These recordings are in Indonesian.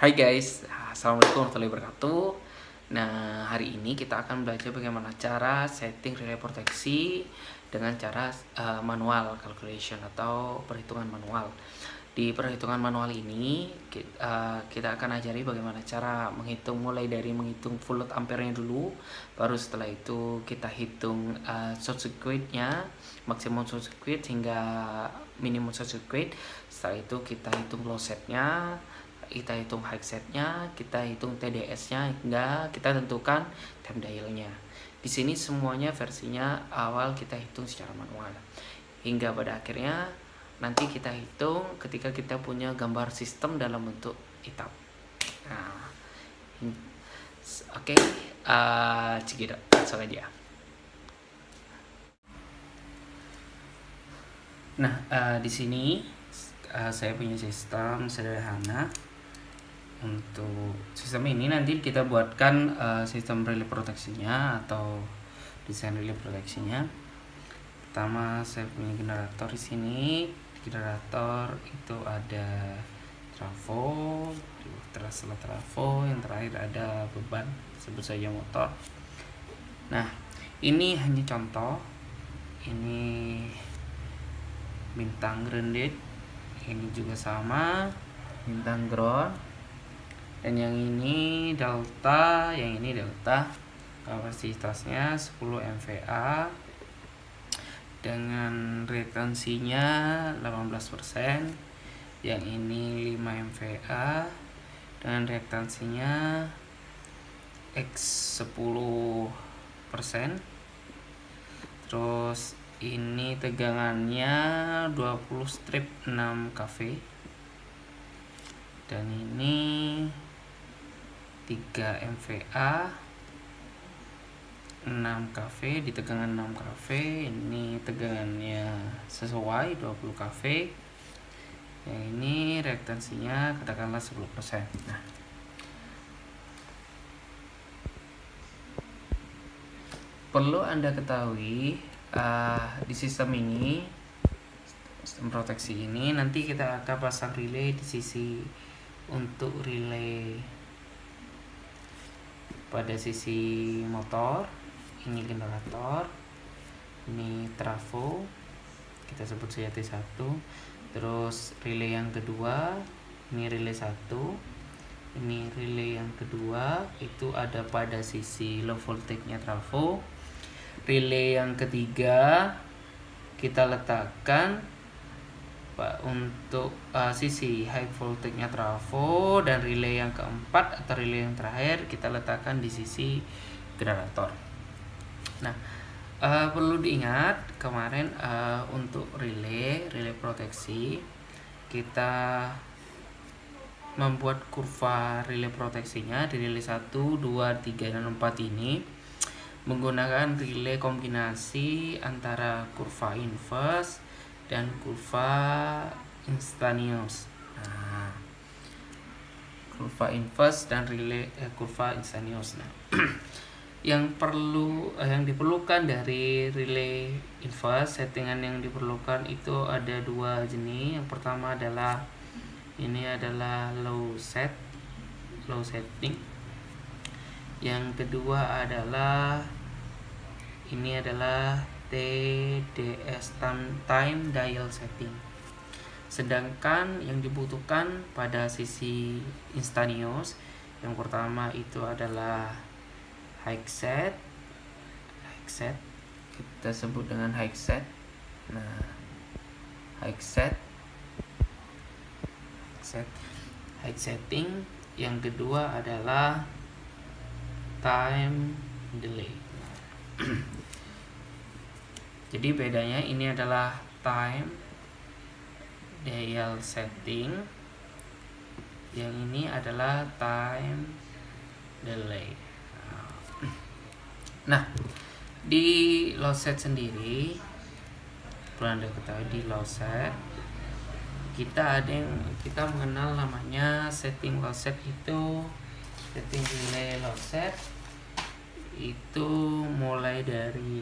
Hai guys, assalamualaikum warahmatullahi wabarakatuh. Nah, hari ini kita akan belajar bagaimana cara setting relay proteksi dengan cara manual calculation atau perhitungan manual. Di perhitungan manual ini kita akan ajari bagaimana cara menghitung, mulai dari menghitung full load ampere-nya dulu, baru setelah itu kita hitung short circuit-nya, maksimum short circuit hingga minimum short circuit. Setelah itu kita hitung low set-nya, kita hitung high set-nya, kita hitung TDS-nya, hingga kita tentukan time dial-nya. Di sini semuanya versinya awal kita hitung secara manual. Hingga pada akhirnya nanti kita hitung ketika kita punya gambar sistem dalam bentuk etap. Nah, oke, cekidot, langsung aja. Nah, di sini saya punya sistem sederhana. Untuk sistem ini nanti kita buatkan sistem relay proteksinya atau desain relay proteksinya. Pertama, saya punya generator di sini. Generator itu ada trafo, setelah trafo yang terakhir ada beban, sebut saja motor. Nah, ini hanya contoh. Ini bintang grounded, ini juga sama bintang ground, dan yang ini delta, yang ini delta. Kapasitasnya 10 MVA dengan reaktansinya 18%. Yang ini 5 MVA dengan reaktansinya X 10%. Terus ini tegangannya 20 strip 6 kV, dan ini 3 MVA 6 kV di tegangan 6 kV. Ini tegangannya sesuai 20 kV. Yang ini reaktansinya katakanlah 10%. Nah, perlu Anda ketahui di sistem ini, sistem proteksi ini, nanti kita akan pasang relay di sisi, untuk relay pada sisi motor. Ini generator, ini trafo, kita sebut saja T1. Terus relay yang kedua, ini relay 1. Ini relay yang kedua itu ada pada sisi low voltage-nya trafo. Relay yang ketiga kita letakkan untuk sisi high voltage-nya trafo, dan relay yang keempat atau relay yang terakhir kita letakkan di sisi generator. Nah, perlu diingat kemarin untuk relay proteksi kita membuat kurva relay proteksinya di relay 1, 2, 3, dan 4 ini menggunakan relay kombinasi antara kurva inverse dan kurva instantaneous. Nah, kurva inverse dan relay kurva instantaneous. Nah, yang diperlukan dari relay inverse, settingan yang diperlukan itu ada dua jenis. Yang pertama adalah ini adalah low setting. Yang kedua adalah ini adalah TDS, time dial setting. Sedangkan yang dibutuhkan pada sisi instantaneous, yang pertama itu adalah high set, kita sebut dengan high set. Nah, high setting. Yang kedua adalah time delay. Jadi bedanya, ini adalah time dial setting, yang ini adalah time delay. Nah, di low set sendiri, perlu Anda ketahui, di low set kita mengenal namanya setting low set. Itu setting relay low set itu mulai dari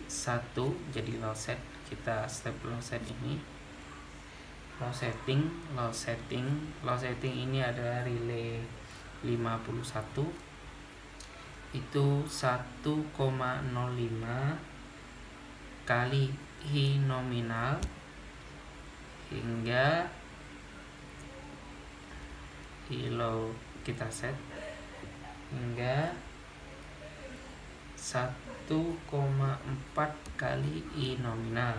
1, jadi low set, kita step low set ini load setting ini adalah relay 51, itu 1,05 kali I nominal hingga I low kita set hingga 1,4 kali I nominal,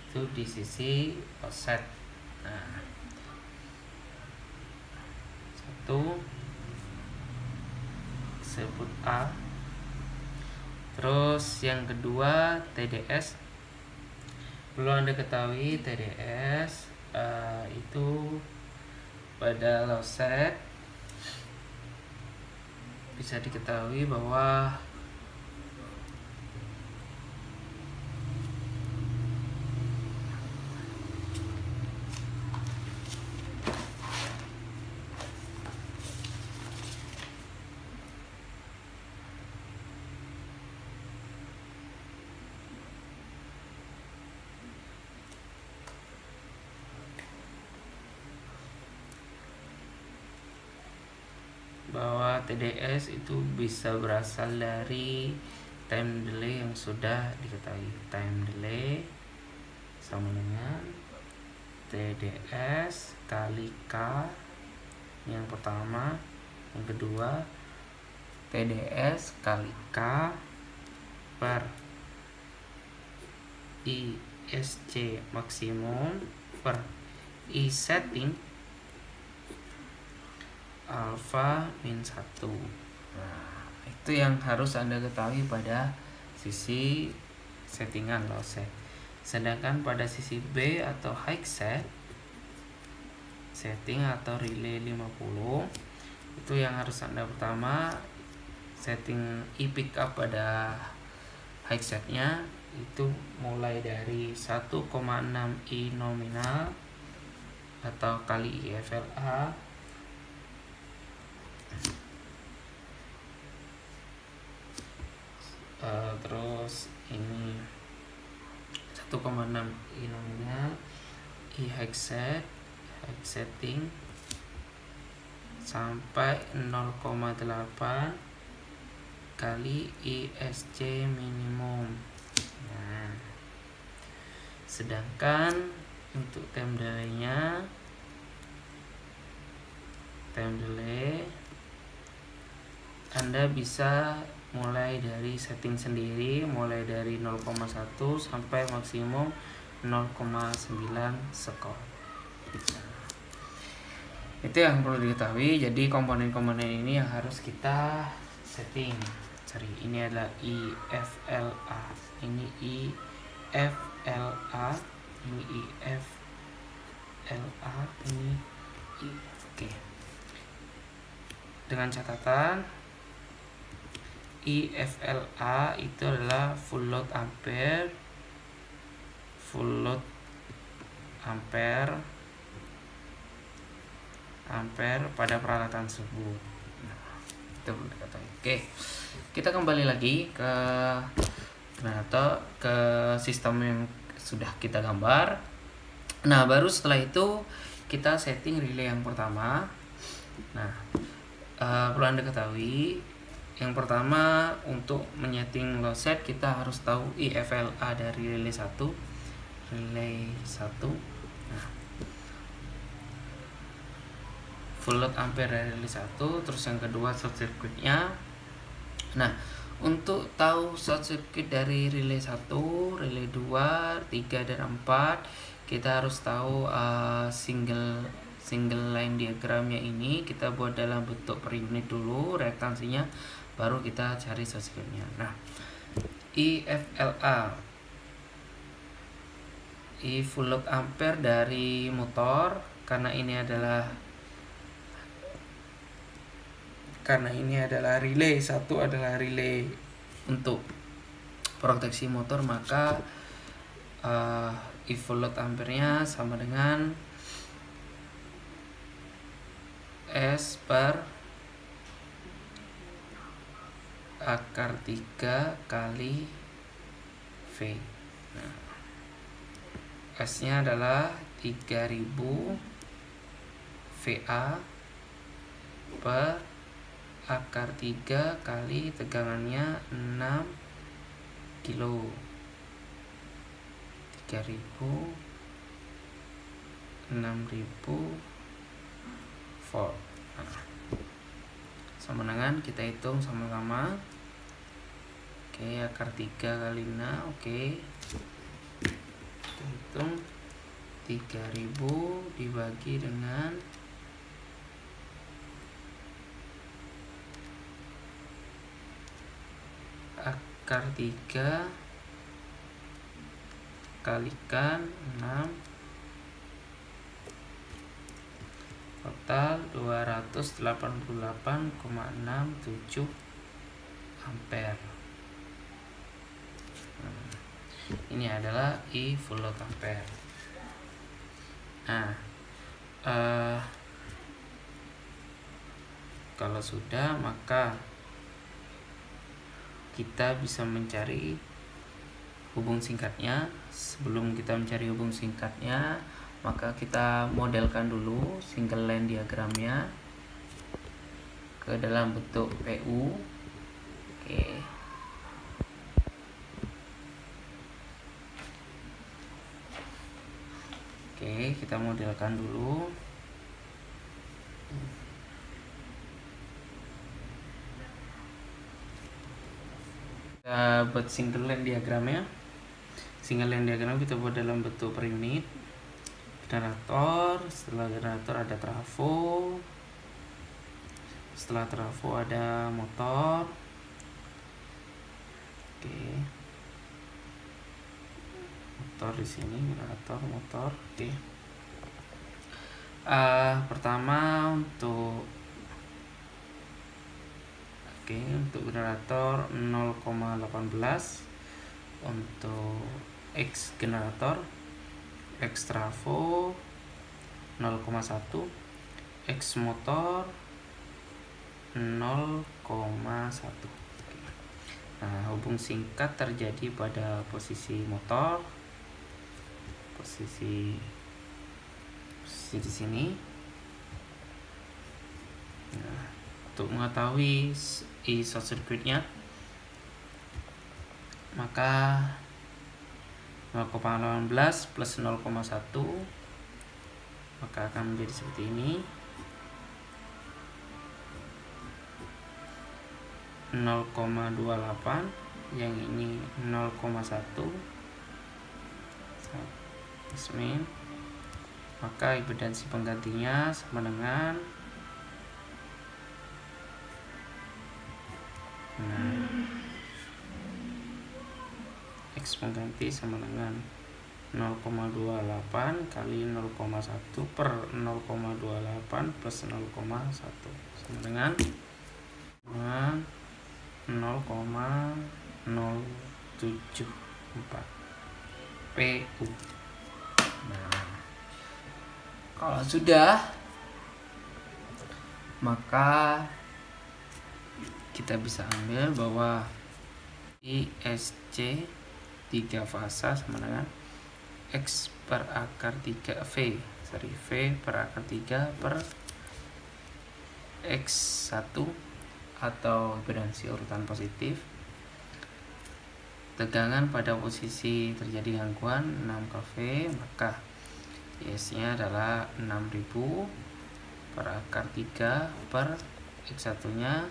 itu di sisi offset. Nah, 1 sebut A. Terus yang kedua TDS, perlu Anda ketahui TDS itu pada low set bisa diketahui bahwa TDS itu bisa berasal dari time delay yang sudah diketahui. Time delay sama dengan TDS kali K yang pertama, yang kedua TDS kali K per ISC maksimum per I setting alpha min 1. Nah, itu yang harus Anda ketahui pada sisi settingan low set. Sedangkan pada sisi B atau high set setting atau relay 50, itu yang harus Anda pertama setting I pick up pada high setnya itu mulai dari 1,6 I nominal atau kali IFLA terus ini 1,6 I nominal I high setting sampai 0,8 kali ISC minimum. Nah, sedangkan untuk time delay Anda bisa mulai dari setting sendiri, mulai dari 0,1 sampai maksimum 0,9 skor. Itu yang perlu diketahui. Jadi komponen-komponen ini yang harus kita setting. Sorry, ini adalah IFLA, ini IFLA, ini IFLA, ini I. Oke. Dengan catatan IFLA itu adalah full load ampere pada peralatan tersebut. Nah, itu dikatakan. Oke, kita kembali lagi ke sistem yang sudah kita gambar. Nah, baru setelah itu kita setting relay yang pertama. Nah, perlu Anda ketahui, yang pertama untuk menyeting low set kita harus tahu IFLA dari relay 1. Nah, full load ampere dari relay 1. Terus yang kedua short circuitnya. Nah, untuk tahu short circuit dari relay 1, relay 2, 3 dan 4, kita harus tahu single line diagramnya ini kita buat dalam bentuk per unit dulu reaktansinya, baru kita cari short circuitnya. Nah, IFLA, I full load ampere dari motor, karena ini adalah relay 1 adalah relay untuk proteksi motor, maka I full load ampernya sama dengan S per akar 3 kali V. Nah, S-nya adalah 3000 VA per akar 3 kali tegangannya 6 kilo. 3000 6000 volt. Sama dengan kita hitung sama-sama. Oke, akar 3 kali 6. Oke, kita hitung 3000 dibagi dengan akar 3 kalikan 6, total 288,67 ampere. Ini adalah I volt ampere. Nah, kalau sudah, maka kita bisa mencari hubung singkatnya. Sebelum kita mencari hubung singkatnya, maka kita modelkan dulu single line diagramnya ke dalam bentuk PU. Oke, kita modelkan dulu. Kita buat single line diagramnya. Single line diagram kita buat dalam bentuk per unit. Generator, setelah generator ada trafo, setelah trafo ada motor. Oke, motor di sini, generator, motor. Oke, pertama untuk generator 0,18, untuk X generator, X trafo 0,1, X motor 0,1. Nah, hubung singkat terjadi pada posisi motor, posisi di sini. Nah, untuk mengetahui I short circuitnya, maka 0,18 plus 0,1 maka akan menjadi seperti ini. 0,28, yang ini 0,1. Maka impedansi penggantinya sama dengan X pengganti sama dengan 0,28 kali 0,1 per 0,28 plus 0,1 sama dengan 0,074 PU. Nah, kalau sudah, maka kita bisa ambil bahwa ISC 3 fasa sama dengan X per akar 3 V per akar 3 per X1 atau impedansi urutan positif. Tegangan pada posisi terjadi gangguan 6 kV, maka IS-nya adalah 6000 per akar 3 per X1 nya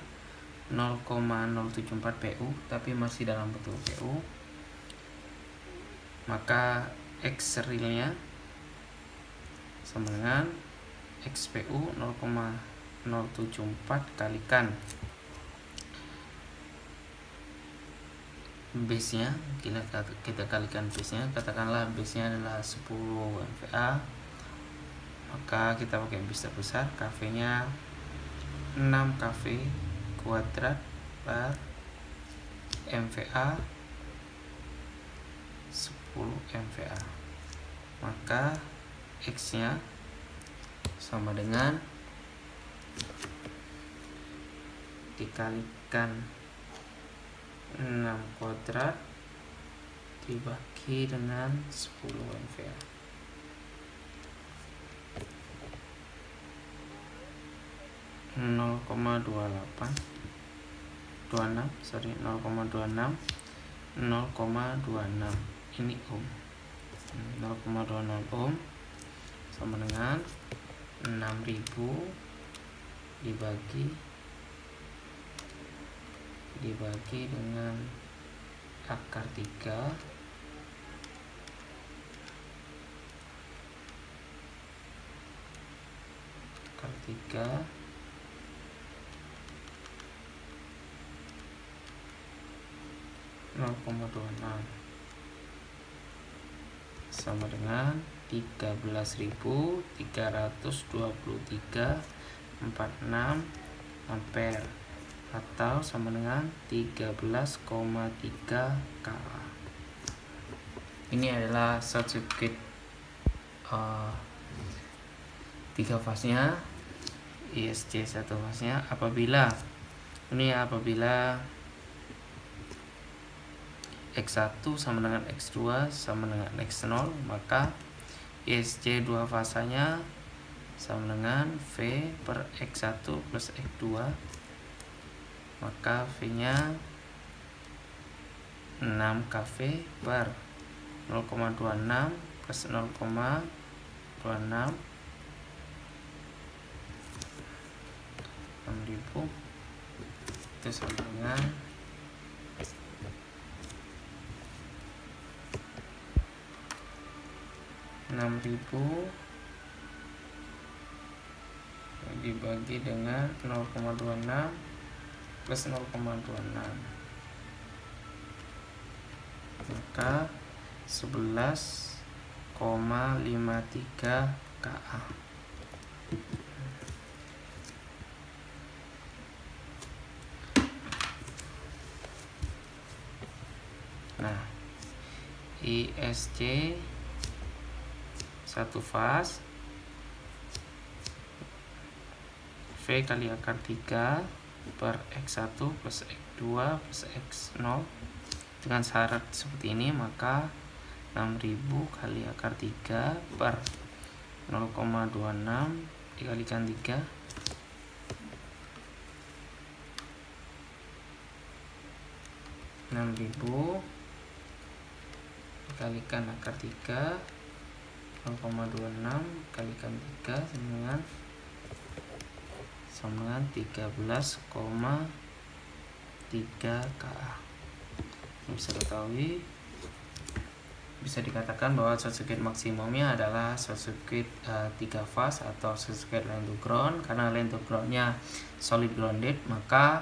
0,074 PU, tapi masih dalam bentuk PU. Maka X realnya sama dengan XPU 0,074 kalikan base nya, kita kalikan base nya, katakanlah base nya adalah 10 MVA, maka kita pakai base terbesar, kV nya 6 kV kuadrat per MVA 10 MVA, maka X nya sama dengan dikalikan 6 kuadrat dibagi dengan 10 MVA. ini ohm. 0,26 ohm sama dengan 6000 dibagi dengan akar 3 0,26 sama dengan 13.323,46 ampere atau sama dengan 13,3 Ka. Ini adalah short circuit 3 fasnya, ISC 1 fasnya. Apabila X1 sama dengan X2 sama dengan X0, maka ISC 2 fasanya sama dengan V per X1 plus X2, maka V nya 6 kV per 0,26 plus 0,26 6000 itu sama dengan 6000 dibagi dengan 0,26 plus 0,26, maka 11,53 Ka. Nah, ISC 1 fas V kali akar 3 per X1 plus X2 plus X0 dengan syarat seperti ini, maka 6000 kali akar 3 per 0,26 dikalikan 3 6000 dikalikan akar 3 0,26 kalikan 3 sama dengan 13,3 Ka. Bisa dikatakan bahwa short circuit maksimumnya adalah short circuit 3 fas atau short circuit line to ground. Karena line to groundnya solid grounded, maka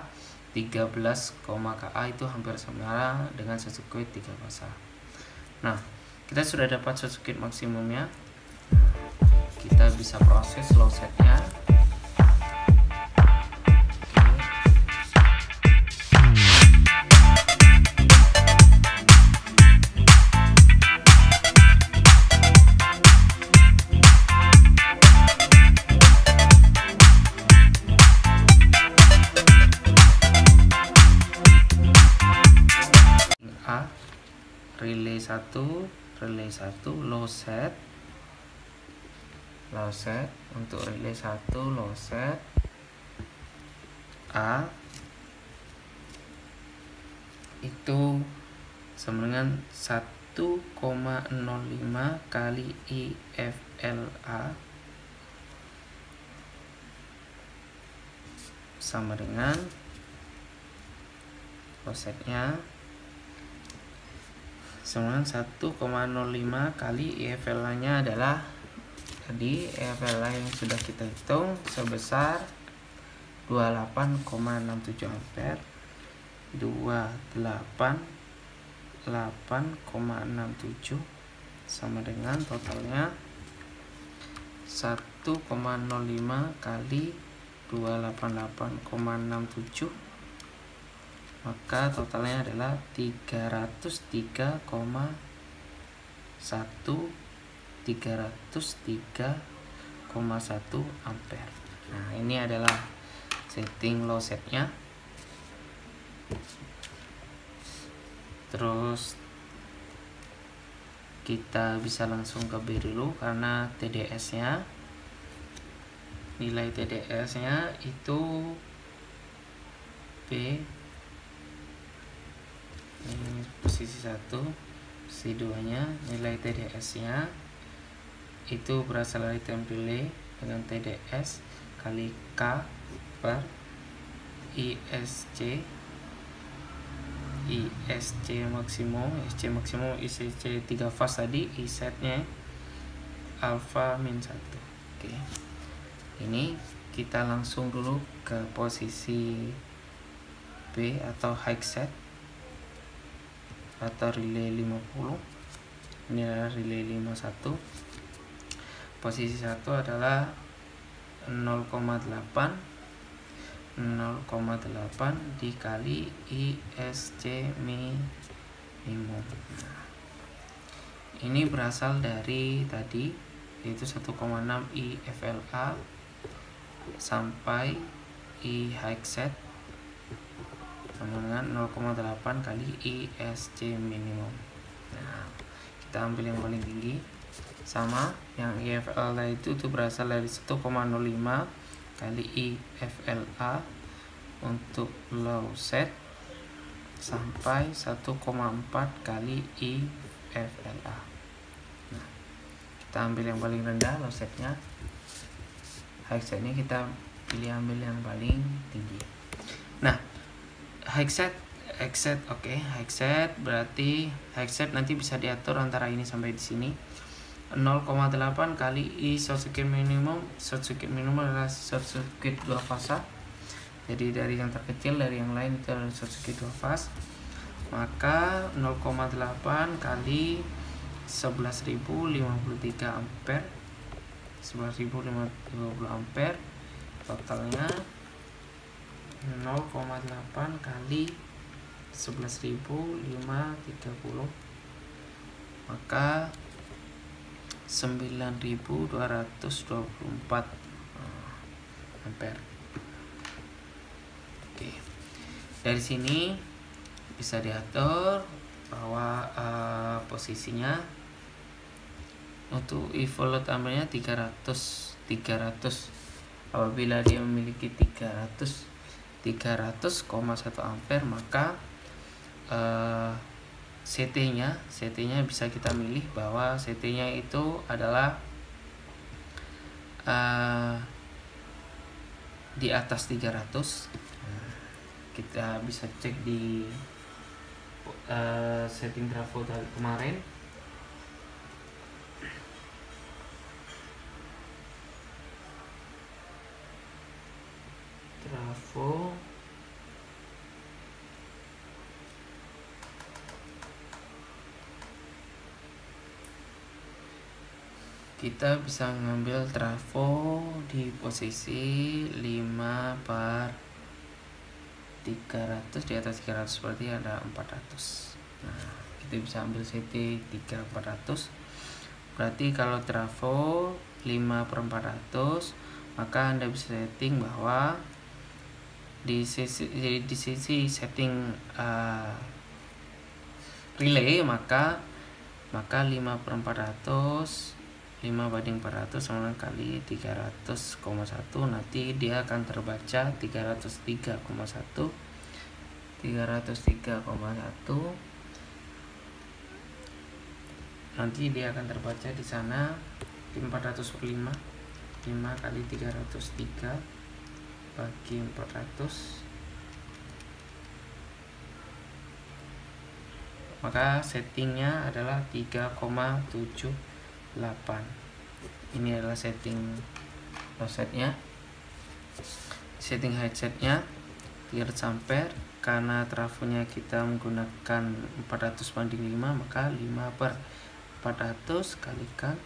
13, Ka itu hampir sama dengan short circuit 3 fasa. Nah, kita sudah dapat short circuit maksimumnya. Kita bisa proses low setnya. Relay 1 low set untuk relay 1 low set A itu sama dengan 1,05 kali IFLA sama dengan low setnya sama 1,05 kali IFLA nya adalah tadi IFLA yang sudah kita hitung sebesar 28,67 ampere. 28,67 sama dengan totalnya 1,05 kali 288,67, maka totalnya adalah 303,1 ampere. Nah, ini adalah setting low setnya. Terus kita bisa langsung ke B dulu karena TDS nya nilai TDS nya itu B, ini posisi 1, posisi 2 nya nilai TDS nya itu berasal dari time delay dengan TDS kali K per ISC maksimum, ISC 3 fase tadi, I setnya alpha min 1. Oke. Ini kita langsung dulu ke posisi B atau high set atau relay 50. Ini adalah relay 51. Posisi 1 adalah 0,8 dikali ISC minimum. Ini berasal dari tadi, yaitu 1,6 IFLA sampai I high set sama dengan 0,8 kali ISC minimum. Nah, kita ambil yang paling tinggi, sama yang IFLA itu berasal dari 1,05 kali IFLA untuk low set sampai 1,4 kali IFLA. Nah, kita ambil yang paling rendah low setnya, high setnya kita pilih ambil yang paling tinggi. Nah, high set oke. High set berarti high set nanti bisa diatur antara ini sampai di sini. 0,8 kali I short circuit minimum. Short circuit minimum adalah short circuit 2 fase. Jadi dari yang terkecil dari yang lain itu adalah short circuit 2 fase. Maka 0,8 kali 11.053 ampere. 11.050 ampere. Totalnya 0,8 kali 11.530, maka 9.224 ampere. Oke. Dari sini bisa diatur bahwa posisinya untuk e-volt ampernya 300 apabila dia memiliki 300,1 ampere, maka CT-nya bisa kita milih bahwa CT-nya itu adalah di atas 300. Kita bisa cek di setting trafo dari kemarin. Trafo kita bisa mengambil trafo di posisi 5/300, di atas 300 berarti ada 400. Nah, kita bisa ambil CT 3/400. Berarti kalau trafo 5/400, maka Anda bisa setting bahwa di sisi setting relay maka 5/400, 5/400 sama kali 300,1, nanti dia akan terbaca 303,1 nanti dia akan terbaca di sana di 400/5 kali 303 bagi 400, maka settingnya adalah 3,78. Ini adalah setting low setnya. Setting high setnya 300 ampere. Karena trafonya kita menggunakan 400/5, maka 5/400 kalikan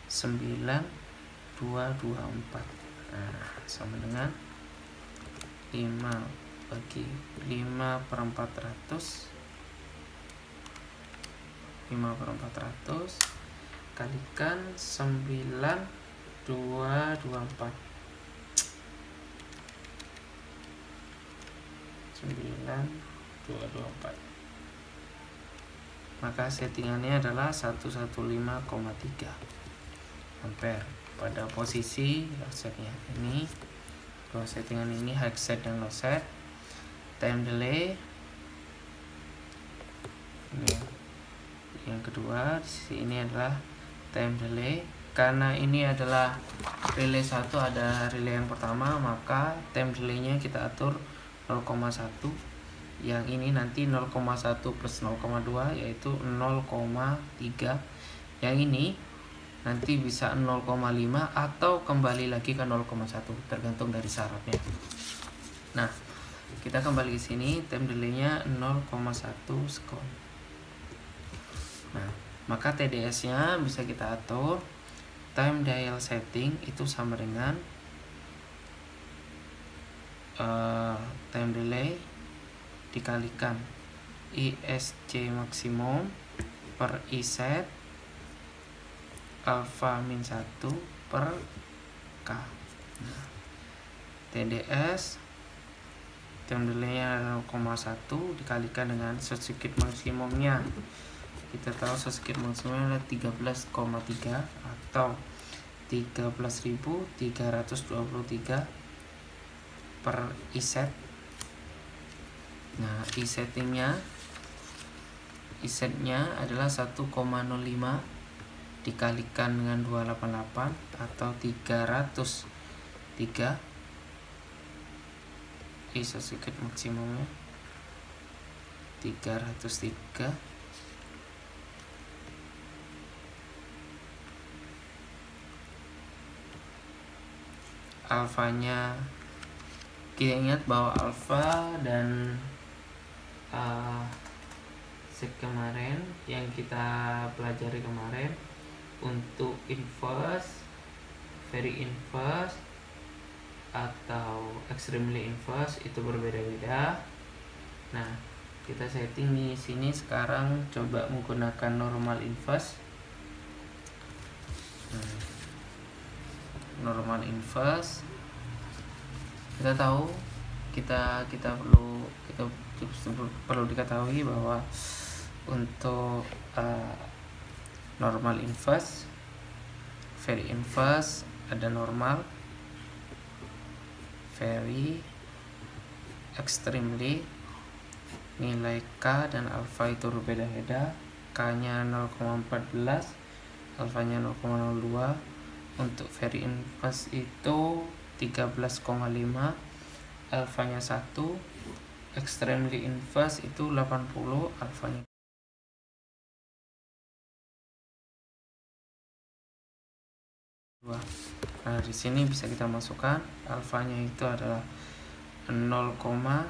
9.224, sama dengan 5/400 kalikan 9.224, maka settingannya adalah 115,3 ampere. pada posisi low setnya. Ini dua settingan ini, high set dan low set. Time delay ini yang kedua. Di sisi ini adalah time delay. Karena ini adalah relay 1, ada relay yang pertama, maka time delaynya kita atur 0,1. Yang ini nanti 0,1 plus 0,2 yaitu 0,3. Yang ini nanti bisa 0,5 atau kembali lagi ke 0,1 tergantung dari syaratnya. Nah, kita kembali ke sini, time delaynya 0,1 second. Nah, maka TDS-nya bisa kita atur. Time dial setting itu sama dengan time delay dikalikan ISC maksimum per ISET alpha min 1 per K. Nah, TDS time delay-nya 0,1 dikalikan dengan short circuit maksimumnya. Kita tahu short circuit maksimumnya adalah 13,3 atau 13.323 per ISET. Nah, ISET-nya adalah 1,05 dikalikan dengan 288 atau 303. Short circuit maksimumnya 303. Alfanya, kita ingat bahwa alfa dan set kemarin yang kita pelajari kemarin untuk inverse, very inverse atau extremely inverse itu berbeda-beda. Nah, kita setting di sini sekarang coba menggunakan normal inverse. Normal inverse, kita tahu kita perlu diketahui bahwa untuk normal inverse, very inverse, ada normal, very, extremely. Nilai K dan alpha itu berbeda-beda. K nya 0,14, alfanya 0,02. Untuk very inverse itu 13,5, alfanya 1. Extremely inverse itu 80, alfanya 2. Nah, di sini bisa kita masukkan alfanya itu adalah 0,02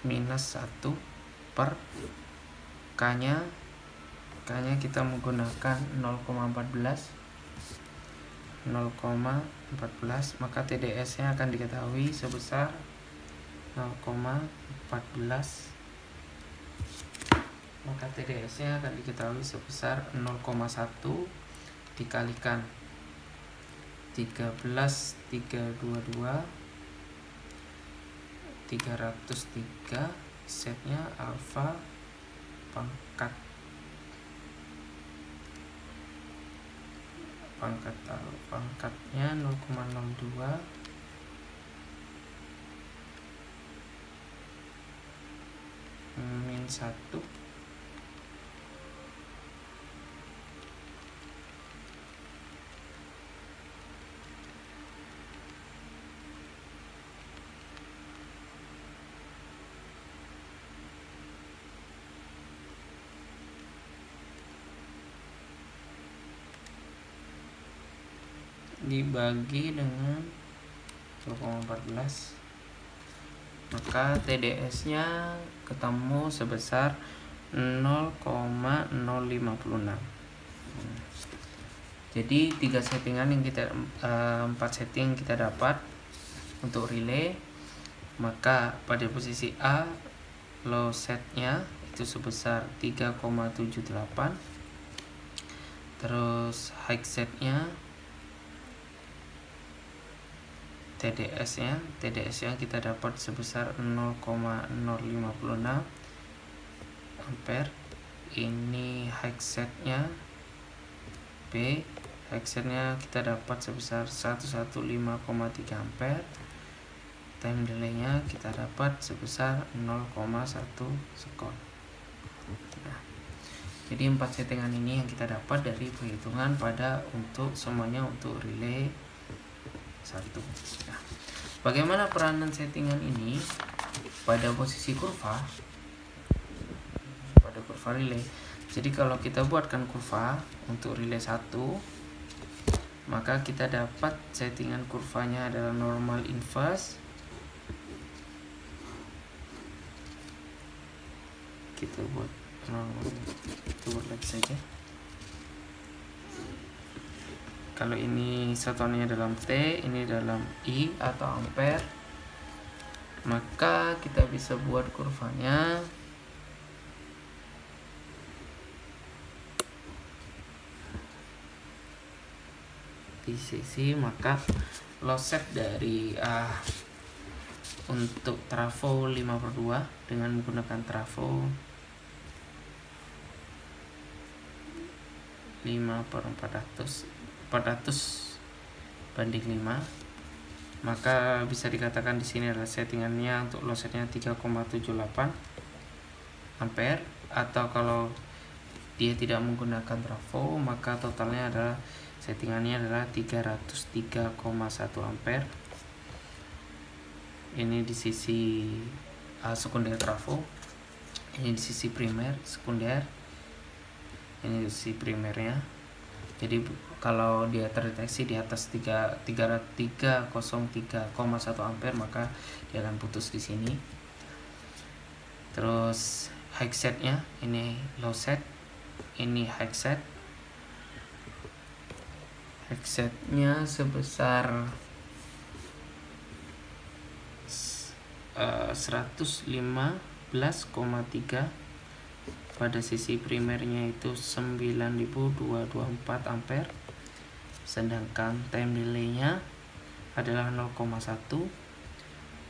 minus 1 per K-nya kita menggunakan 0,14, maka TDS-nya akan diketahui sebesar 0,14. Maka TDS-nya akan diketahui sebesar 0,1 dikalikan 13.322 303, setnya alfa pangkatnya 0,02 min 1 dibagi dengan 0,14, maka TDS-nya ketemu sebesar 0,056. Jadi 3 settingan yang kita 4 setting kita dapat untuk relay. Maka pada posisi A low setnya itu sebesar 3,78, terus high setnya TDS-nya kita dapat sebesar 0,056 ampere. ini headsetnya B. Headsetnya kita dapat sebesar 115,3 ampere. Time delay-nya kita dapat sebesar 0,1 sekon. Nah, jadi 4 settingan ini yang kita dapat dari perhitungan pada untuk semuanya untuk relay 1. Nah, bagaimana peranan settingan ini pada posisi kurva? Pada kurva relay. Jadi kalau kita buatkan kurva untuk relay 1, maka kita dapat settingan kurvanya adalah normal inverse. Kita buat normal, kita buat lagi saja. Kalau ini satuannya dalam T, ini dalam I atau ampere, maka kita bisa buat kurvanya di sisi, maka loss set dari untuk trafo 5/2 dengan menggunakan trafo 400 banding 5, maka bisa dikatakan di sini adalah settingannya untuk loss setnya 3,78 ampere, atau kalau dia tidak menggunakan trafo maka totalnya adalah settingannya adalah 303,1 ampere. Ini di sisi sekunder trafo, ini di sisi primer sekunder, ini di sisi primernya. Jadi kalau dia terdeteksi di atas 303,1 ampere maka dia akan putus di sini. Terus headsetnya ini low set, ini headset. Headsetnya sebesar 115,3, pada sisi primernya itu 9224 ampere, sedangkan time delay-nya adalah 0,1,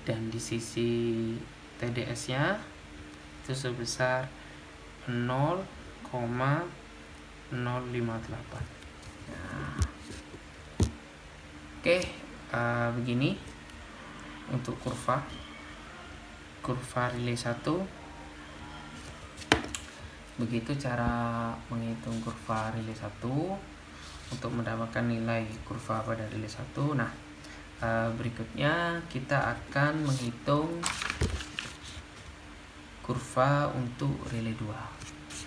dan di sisi TDS-nya itu sebesar 0,058. Nah, oke, begini untuk kurva relay 1. Begitu cara menghitung kurva relay 1 untuk mendapatkan nilai kurva pada relay 1. Nah, berikutnya kita akan menghitung kurva untuk relay 2.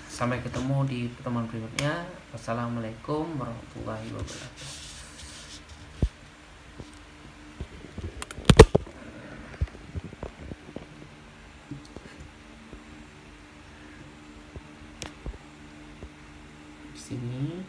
Sampai ketemu di pertemuan berikutnya. Wassalamualaikum warahmatullahi wabarakatuh. Sini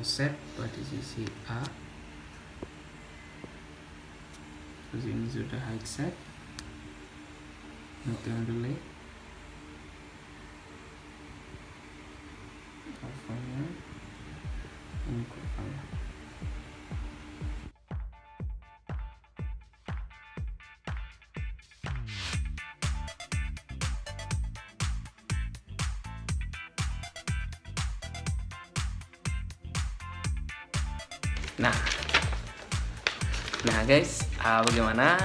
set pada sisi A, terus ini sudah high set untuk yang delay, kurvanya ini kurvanya. Nah guys, bagaimana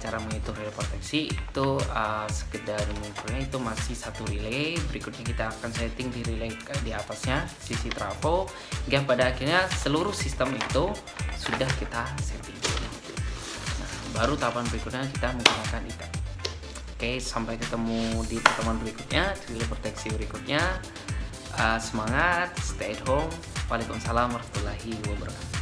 cara menghitung relay proteksi itu sekedar mengukurnya itu masih satu relay. Berikutnya kita akan setting di relay di atasnya sisi trafo, hingga pada akhirnya seluruh sistem itu sudah kita setting. Nah, baru tahapan berikutnya kita menggunakan item. Oke, sampai ketemu di pertemuan berikutnya, di relay proteksi berikutnya. Semangat, stay at home. Waalaikumsalam warahmatullahi wabarakatuh.